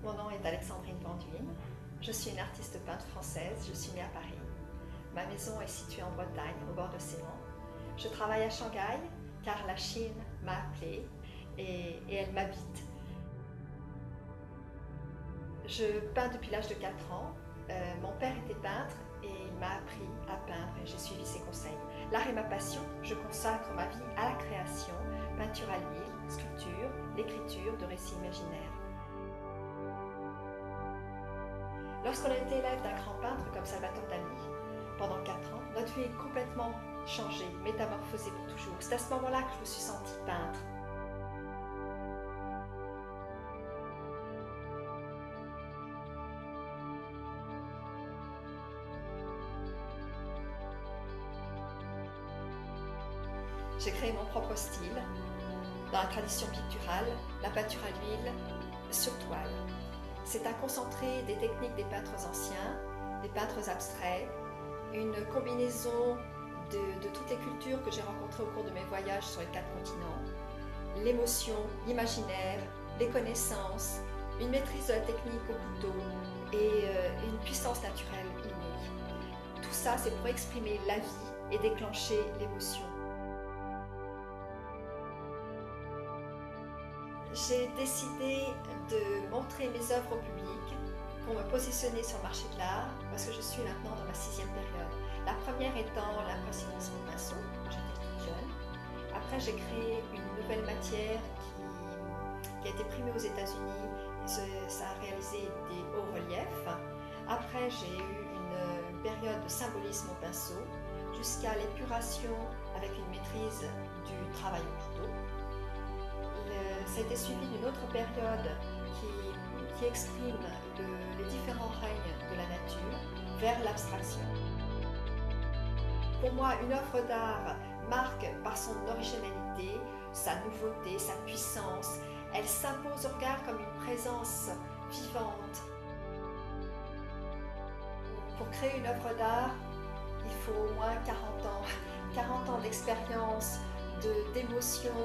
Mon nom est Alexandrine Vanduine. Je suis une artiste peintre française. Je suis née à Paris. Ma maison est située en Bretagne, au bord de l'océan. Je travaille à Shanghai car la Chine m'a appelée et elle m'habite. Je peins depuis l'âge de 4 ans. Mon père était peintre et il m'a appris à peindre et j'ai suivi ses conseils. L'art est ma passion. Je consacre ma vie à la création, peinture à l'huile, sculpture, l'écriture de récits imaginaires. Lorsqu'on a été élève d'un grand peintre comme Salvatore Dali, pendant 4 ans, notre vie est complètement changée, métamorphosée pour toujours. C'est à ce moment-là que je me suis sentie peintre. J'ai créé mon propre style, dans la tradition picturale, la peinture à l'huile sur toile. C'est un concentré des techniques des peintres anciens, des peintres abstraits, une combinaison de toutes les cultures que j'ai rencontrées au cours de mes voyages sur les 4 continents, l'émotion, l'imaginaire, les connaissances, une maîtrise de la technique au couteau et une puissance naturelle innée. Tout ça, c'est pour exprimer la vie et déclencher l'émotion. J'ai décidé de montrer mes œuvres au public pour me positionner sur le marché de l'art parce que je suis maintenant dans ma 6e période. La première étant l'impressionnisme au pinceau, quand j'étais toute jeune. Après, j'ai créé une nouvelle matière qui a été primée aux États-Unis et ça a réalisé des hauts reliefs. Après, j'ai eu une période de symbolisme au pinceau jusqu'à l'épuration avec une maîtrise du travail au couteau. Ça a été suivi d'une autre période qui exprime les différents règnes de la nature vers l'abstraction. Pour moi, une œuvre d'art marque par son originalité, sa nouveauté, sa puissance. Elle s'impose au regard comme une présence vivante. Pour créer une œuvre d'art, il faut au moins 40 ans. 40 ans d'expérience, d'émotion,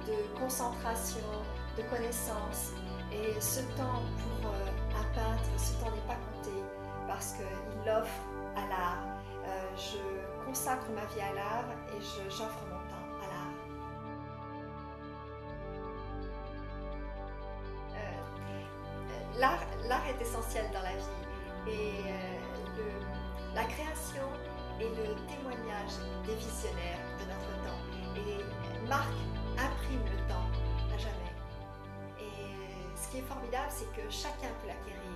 de concentration, de connaissance. Et ce temps pour un peintre, ce temps n'est pas compté parce qu'il l'offre à l'art. Je consacre ma vie à l'art et j'offre mon temps à l'art. L'art est essentiel dans la vie et la création est le témoignage des visionnaires de notre temps. Et marque, imprime le temps à jamais. Et ce qui est formidable, c'est que chacun peut l'acquérir.